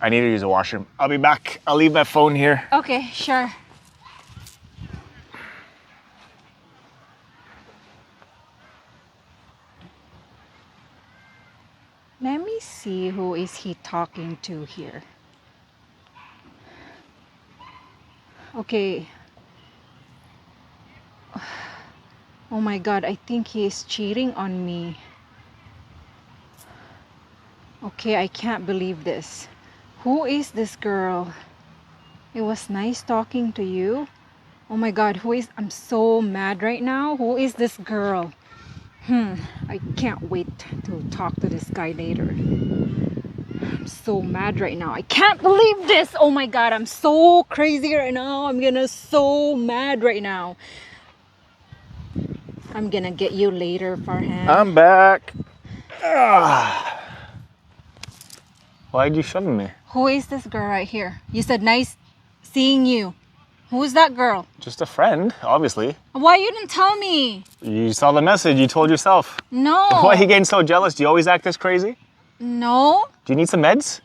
I need to use the washroom. I'll be back. I'll leave my phone here. Okay, sure. Let me see who is he talking to here. Okay. Oh my God, I think he is cheating on me. Okay, I can't believe this. Who is this girl? It was nice talking to you. Oh my God, I'm so mad right now. Who is this girl? I can't wait to talk to this guy later. I'm so mad right now. I can't believe this. Oh my God, I'm so crazy right now. So mad right now. I'm gonna get you later, Farhan. I'm back. Why'd you shove me? Who is this girl right here? You said nice seeing you. Who's that girl? Just a friend, obviously. Why you didn't tell me? You saw the message. You told yourself. No. Why are you getting so jealous? Do you always act this crazy? No. Do you need some meds?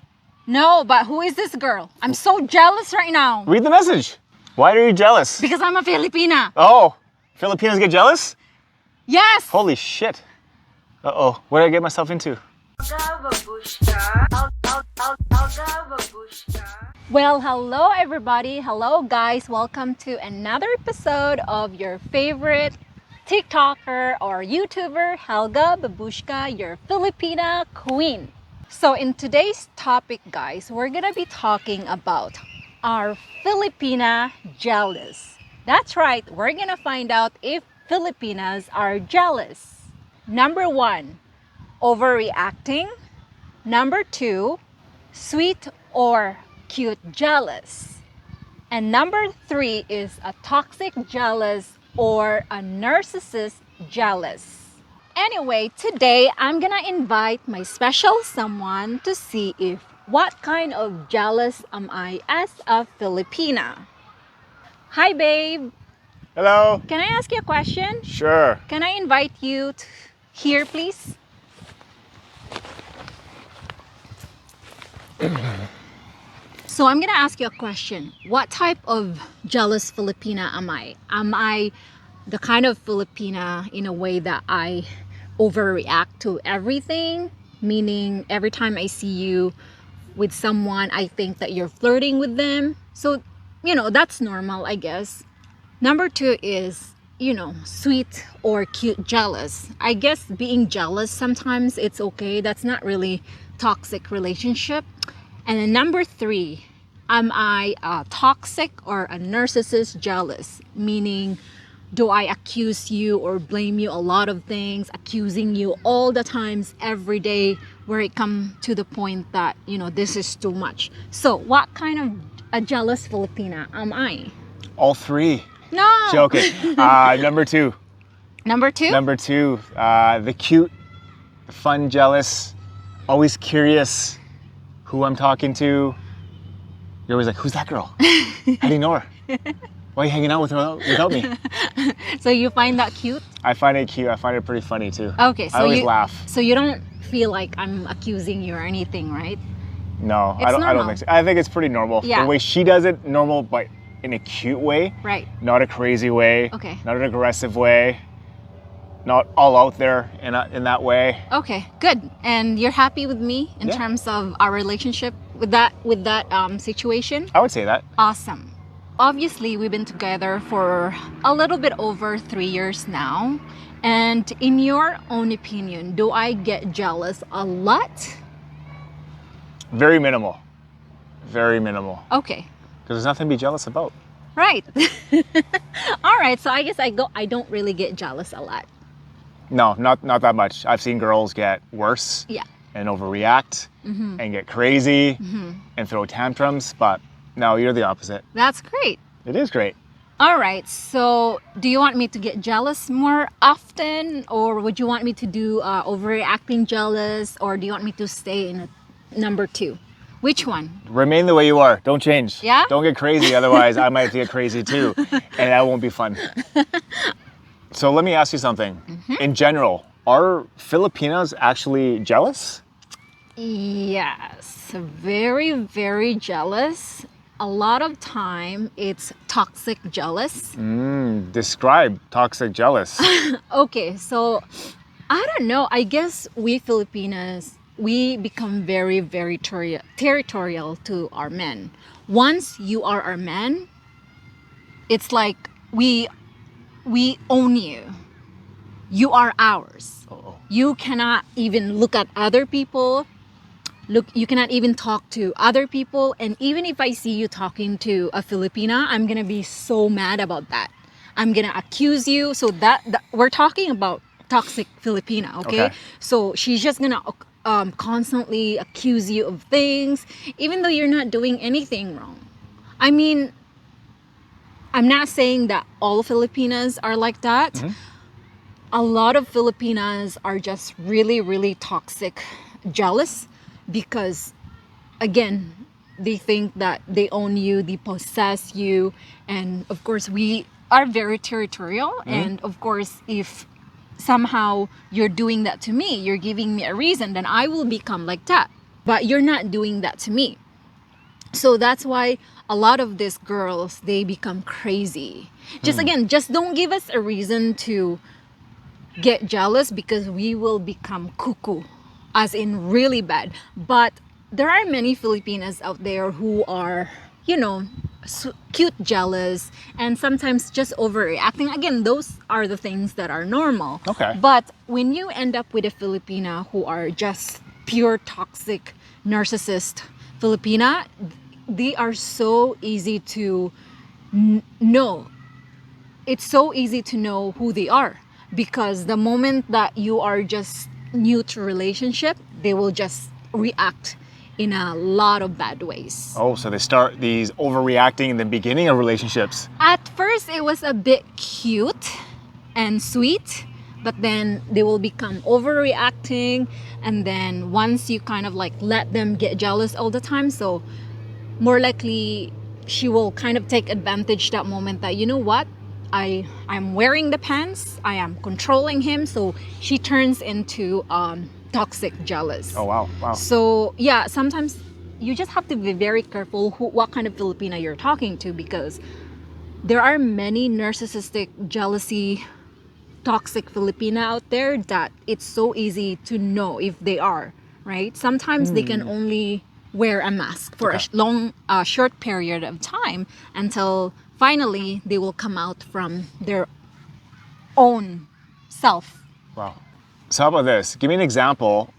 No, but who is this girl? I'm so jealous right now. Read the message. Why are you jealous? Because I'm a Filipina. Oh, Filipinos get jealous? Yes. Holy shit. Uh-oh, what did I get myself into? Well, hello everybody. Hello guys. Welcome to another episode of your favorite TikToker or YouTuber, Helga Babushka, your Filipina queen. So in today's topic, guys, we're gonna be talking about our Filipina jealous. That's right, we're gonna find out if Filipinas are jealous. Number 1, overreacting. Number 2, sweet or cute jealous. And number 3 is a toxic jealous or a narcissist jealous. Anyway, today I'm gonna invite my special someone to see if what kind of jealous am I as a Filipina. Hi babe. Hello. Can I ask you a question? Sure. Can I invite you here, please? So I'm gonna ask you a question. What type of jealous Filipina am I? Am I the kind of Filipina in a way that I overreact to everything? Meaning every time I see you with someone, I think that you're flirting with them. So, that's normal, I guess. Number 2 is, sweet or cute jealous. I guess being jealous sometimes it's okay. That's not really toxic relationship. And then number 3, am I a toxic or a narcissist jealous? Meaning, do I accuse you or blame you a lot of things, accusing you all the times, every day, where it come to the point that, this is too much. So what kind of a jealous Filipina am I? All 3. No. Joking. Number 2. Number 2? Number 2, the cute, fun, jealous, always curious who I'm talking to. You're always like, who's that girl? How do you know her? Why are you hanging out with her without me? So you find that cute? I find it cute. I find it pretty funny too. Okay, so I always laugh. So you don't feel like I'm accusing you or anything, right? No, It's I don't normal. think so. I think it's pretty normal. Yeah. The way she does it, normal, but in a cute way. Right. Not a crazy way. Okay. Not an aggressive way. Not all out there in that way. Okay, good. And you're happy with me in Yeah. terms of our relationship with that situation? I would say that. Awesome. Obviously, we've been together for a little bit over 3 years now. And in your own opinion, do I get jealous a lot? Very minimal. Very minimal. Okay. Because there's nothing to be jealous about. Right. All right. So I guess I don't really get jealous a lot. No, not that much. I've seen girls get worse. Yeah. And overreact and get crazy and throw tantrums, but no, you're the opposite. That's great. It is great. All right. So do you want me to get jealous more often, or would you want me to do overreacting jealous, or do you want me to stay in number 2? Which one? Remain the way you are. Don't change. Yeah? Don't get crazy, otherwise I might get crazy too, and that won't be fun. So let me ask you something. In general, are Filipinos actually jealous? Yes, very, very jealous. A lot of time it's toxic jealous. Describe toxic jealous. Okay, so I don't know. I guess we Filipinas, we become very, very territorial to our men. Once you are our man, it's like we own you. You are ours. Uh-oh. You cannot even look at other people. Look, you cannot even talk to other people. And even if I see you talking to a Filipina, I'm gonna be so mad about that. I'm gonna accuse you. So that we're talking about toxic Filipina, okay? Okay. So she's just gonna constantly accuse you of things, even though you're not doing anything wrong. I mean, I'm not saying that all Filipinas are like that. A lot of Filipinas are just really, really toxic, jealous, because again, they think that they own you, they possess you, and of course, we are very territorial. And of course, if somehow you're doing that to me, you're giving me a reason, then I will become like that. But you're not doing that to me. So that's why a lot of these girls, they become crazy. Just again, just don't give us a reason to get jealous, because we will become cuckoo, as in really bad. But there are many Filipinas out there who are, cute jealous, and sometimes just overreacting. Again, those are the things that are normal. Okay. But when you end up with a Filipina who are just pure toxic narcissist Filipina, they are so easy to know. It's so easy to know who they are, because the moment that you are just new to relationship, they will just react in a lot of bad ways. Oh, so they start these overreacting in the beginning of relationships. At first it was a bit cute and sweet, but then they will become overreacting, and then once you kind of like let them get jealous all the time, so more likely she will kind of take advantage that moment that, you know what, I'm wearing the pants, I am controlling him, so she turns into toxic jealous. Oh, wow. Wow. So yeah, sometimes you just have to be very careful what kind of Filipina you're talking to, because there are many narcissistic, jealousy, toxic Filipina out there that it's so easy to know if they are, right? Sometimes they can only wear a mask for a short period of time, until finally they will come out from their own self. Wow. So how about this? Give me an example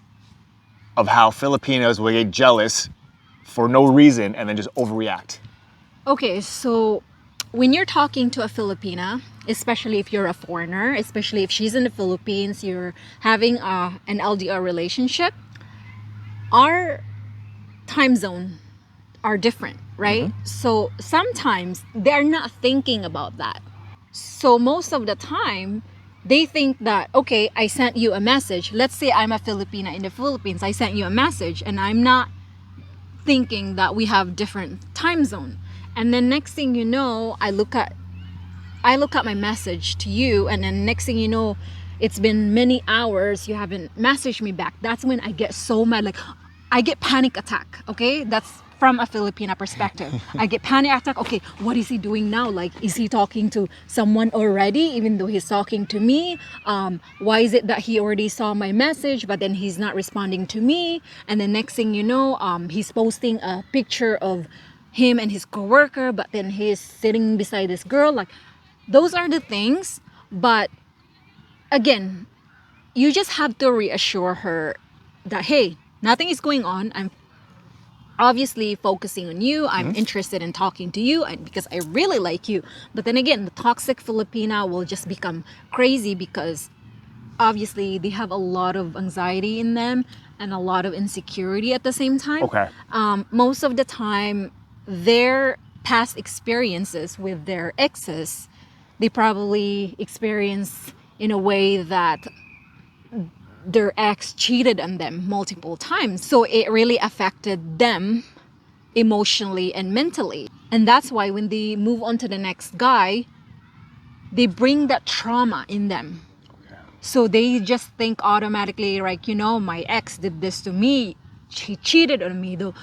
of how Filipinos will get jealous for no reason and then just overreact. Okay, so when you're talking to a Filipina, especially if you're a foreigner, especially if she's in the Philippines, you're having an LDR relationship, our time zone are different, right? So sometimes they're not thinking about that. So most of the time, they think that, okay, I sent you a message. Let's say I'm a Filipina in the Philippines. I sent you a message, and I'm not thinking that we have different time zone. And then next thing you know, I look at my message to you, and then next thing you know, it's been many hours, you haven't messaged me back. That's when I get so mad, like I get panic attack, okay? That's from a Filipina perspective. I get panic attack. Okay, what is he doing now? Like, is he talking to someone already, even though he's talking to me? Why is it that he already saw my message, but then he's not responding to me? And then next thing you know, he's posting a picture of him and his coworker, but then he's sitting beside this girl. Like, those are the things. But again, you just have to reassure her that, hey, nothing is going on. I'm obviously focusing on you. I'm interested in talking to you, and because I really like you. But then again, the toxic Filipina will just become crazy, because obviously they have a lot of anxiety in them and a lot of insecurity at the same time. Okay. Most of the time, their past experiences with their exes, they probably experience in a way that their ex cheated on them multiple times. So it really affected them emotionally and mentally. And that's why when they move on to the next guy, they bring that trauma in them. So they just think automatically, like, my ex did this to me. he cheated on me though.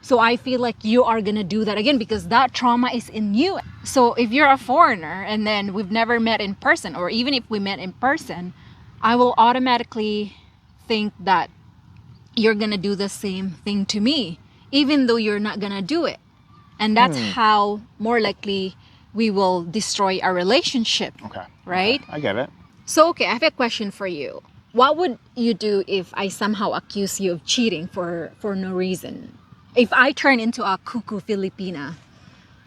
So I feel like you are gonna do that again because that trauma is in you. So if you're a foreigner and then we've never met in person, or even if we met in person, I will automatically think that you're gonna do the same thing to me, even though you're not gonna do it. And that's how more likely we will destroy our relationship. Okay. Right? Okay. I get it. So, okay, I have a question for you. What would you do if I somehow accuse you of cheating for no reason? If I turn into a cuckoo Filipina,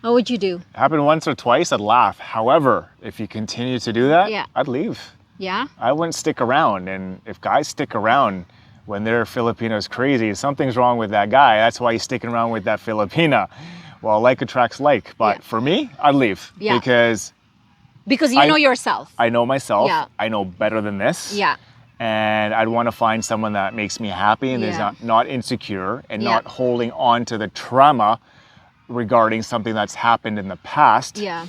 what would you do? Happened once or twice, I'd laugh. However, if you continue to do that, Yeah. I'd leave. Yeah? I wouldn't stick around. And if guys stick around when their Filipino's crazy, something's wrong with that guy. That's why he's sticking around with that Filipina. Well, like attracts like. But Yeah. for me, I'd leave. Yeah. Because Because you know yourself. I know myself. Yeah. I know better than this. Yeah. And I'd want to find someone that makes me happy and is Yeah. not insecure and Yeah. not holding on to the trauma regarding something that's happened in the past. Yeah.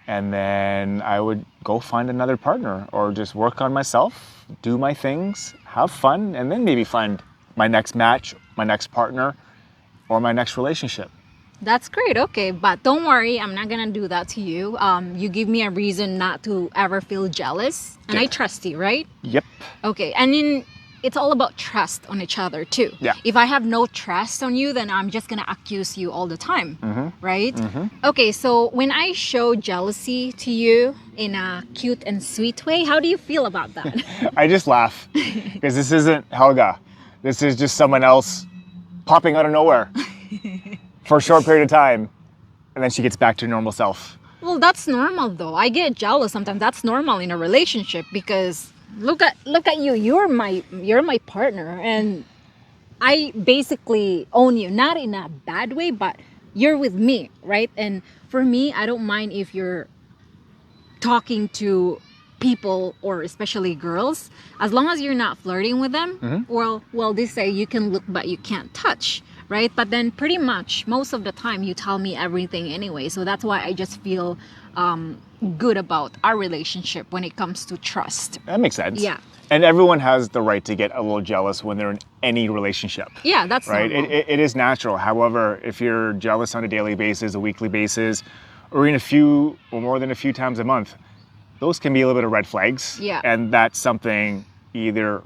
And then I would go find another partner or just work on myself, do my things, have fun, and then maybe find my next match, my next partner, or my next relationship. That's great. Okay. But don't worry, I'm not going to do that to you. You give me a reason not to ever feel jealous. And I trust you, right? Yep. Okay. And then it's all about trust on each other too. Yeah. If I have no trust on you, then I'm just going to accuse you all the time. Right? Okay. So when I show jealousy to you in a cute and sweet way, how do you feel about that? I just laugh because this isn't FarGa. This is just someone else popping out of nowhere for a short period of time, and then she gets back to her normal self. Well, that's normal though. I get jealous sometimes. That's normal in a relationship because look at you. You're my partner, and I basically own you, not in a bad way, but you're with me, right? And for me, I don't mind if you're talking to people or especially girls, as long as you're not flirting with them. Well, they say you can look but you can't touch, right? But then pretty much most of the time you tell me everything anyway, so that's why I just feel good about our relationship when it comes to trust. That makes sense. Yeah. And everyone has the right to get a little jealous when they're in any relationship. Yeah, that's right. normal. It is natural. However, if you're jealous on a daily basis, a weekly basis, or in a few or more than a few times a month, those can be a little bit of red flags. Yeah. And that's something either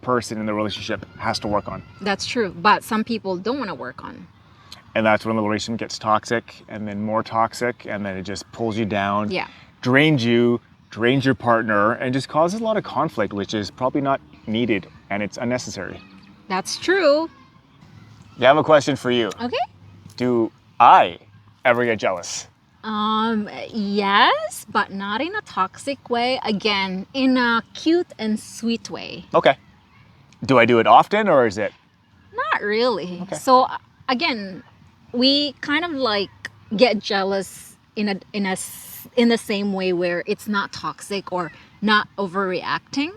person in the relationship has to work on. That's true, but some people don't want to work on. And that's when the relationship gets toxic and then more toxic, and then it just pulls you down, Yeah. drains you, drains your partner, and just causes a lot of conflict, which is probably not needed and it's unnecessary. That's true. I have a question for you. Okay. Do I ever get jealous? Yes, but not in a toxic way. Again, in a cute and sweet way. Okay. Do I do it often, or is it? Not really. Okay. So again, we kind of like get jealous in the same way where it's not toxic or not overreacting,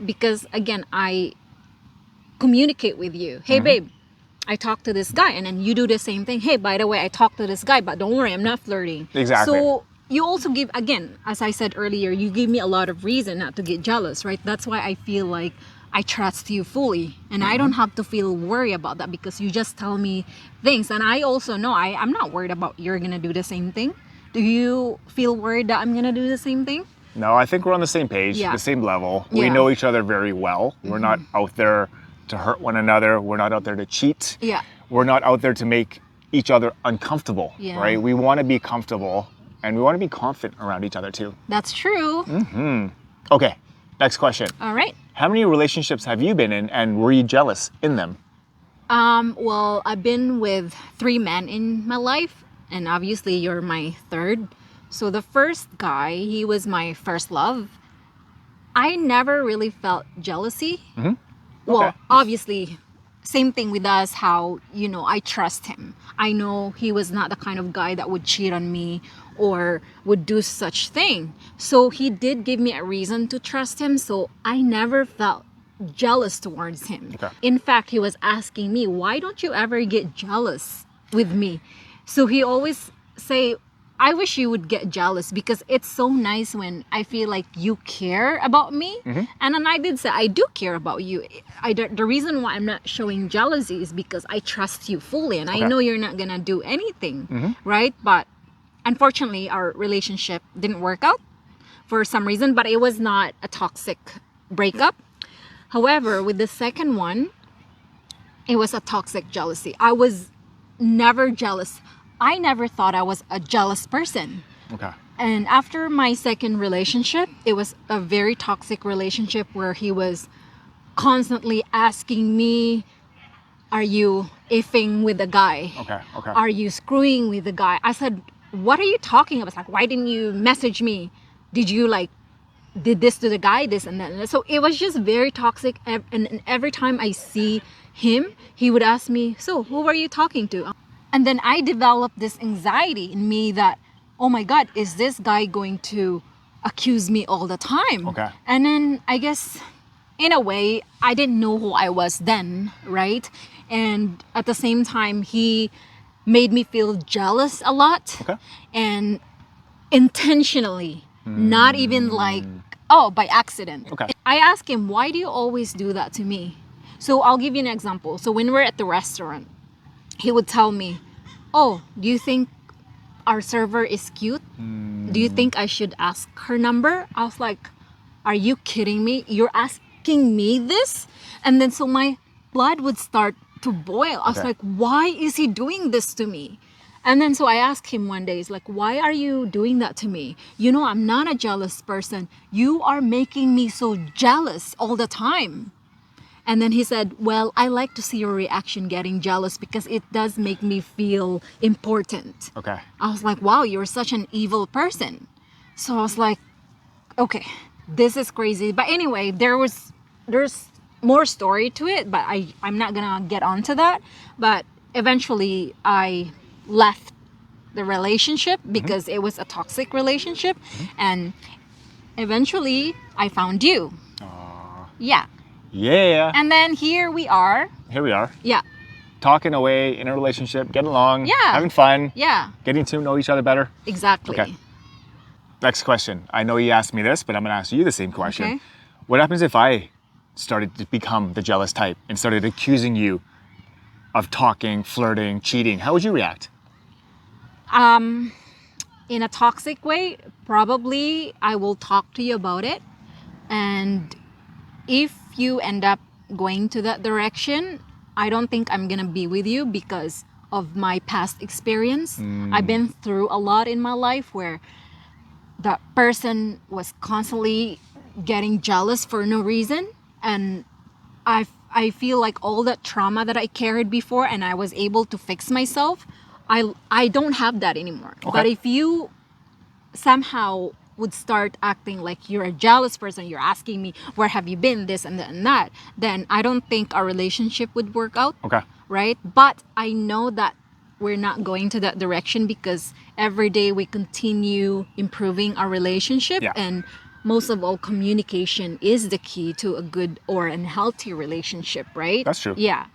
because again, I communicate with you. Hey, babe, I talked to this guy, and then you do the same thing. Hey, by the way, I talked to this guy, but don't worry, I'm not flirting. Exactly. So you also give, again, as I said earlier, you give me a lot of reason not to get jealous, right? That's why I feel like I trust you fully, and I don't have to feel worried about that because you just tell me things. And I also know I'm not worried about you're gonna do the same thing. Do you feel worried that I'm gonna do the same thing? No, I think we're on the same page, Yeah. the same level. We Yeah. know each other very well. We're not out there to hurt one another. We're not out there to cheat. Yeah. We're not out there to make each other uncomfortable, Yeah. right? We want to be comfortable and we want to be confident around each other too. That's true. Okay, next question. All right. How many relationships have you been in and were you jealous in them? Well, I've been with 3 men in my life, and obviously you're my third. So the first guy, he was my first love. I never really felt jealousy. Well, Okay. obviously, same thing with us, how, I trust him. I know he was not the kind of guy that would cheat on me or would do such thing. So he did give me a reason to trust him. So I never felt jealous towards him. Okay. In fact, he was asking me, why don't you ever get jealous with me? So he always say, I wish you would get jealous because it's so nice when I feel like you care about me. And then I did say, I do care about you. The reason why I'm not showing jealousy is because I trust you fully and I know you're not going to do anything, right? But unfortunately, our relationship didn't work out for some reason, but it was not a toxic breakup. However, with the second one, it was a toxic jealousy. I was never jealous. I never thought I was a jealous person. Okay. And after my second relationship, it was a very toxic relationship where he was constantly asking me, are you effing with a guy? Okay. Okay. Are you screwing with a guy? I said, what are you talking about? Like, why didn't you message me? Did you did this to the guy, this and that? And so it was just very toxic. And every time I see him, he would ask me, so who were you talking to? And then I developed this anxiety in me that, oh my God, is this guy going to accuse me all the time? Okay. And then I guess in a way, I didn't know who I was then, right? And at the same time, he made me feel jealous a lot. Okay. And intentionally, not even by accident. Okay. I asked him, why do you always do that to me? So I'll give you an example. So when we're at the restaurant, he would tell me, oh, do you think our server is cute? Do you think I should ask her number? I was like, are you kidding me? You're asking me this? And then so my blood would start to boil. I was like, why is he doing this to me? And then so I asked him one day, it's like, why are you doing that to me? You know, I'm not a jealous person. You are making me so jealous all the time. And then he said, well, I like to see your reaction getting jealous because it does make me feel important. Okay. I was like, wow, you're such an evil person. So I was like, okay, this is crazy. But anyway, there's more story to it, but I'm not gonna get onto that. But eventually I left the relationship because it was a toxic relationship. And eventually I found you. Yeah. Yeah. And then here we are. Here we are. Yeah. Talking away in a relationship, getting along, Yeah. having fun, Yeah. getting to know each other better. Exactly. Okay. Next question. I know you asked me this, but I'm going to ask you the same question. Okay. What happens if I started to become the jealous type and started accusing you of talking, flirting, cheating? How would you react? In a toxic way, probably I will talk to you about it. And if you end up going to that direction, I don't think I'm gonna be with you because of my past experience. I've been through a lot in my life where that person was constantly getting jealous for no reason, and I feel like all that trauma that I carried before and I was able to fix myself, I don't have that anymore. Okay. But if you somehow would start acting like you're a jealous person, you're asking me, where have you been, this and that and that, then I don't think our relationship would work out. Okay. Right? But I know that we're not going to that direction because every day we continue improving our relationship. Yeah. And most of all, communication is the key to a good or a healthy relationship, right? That's true. Yeah.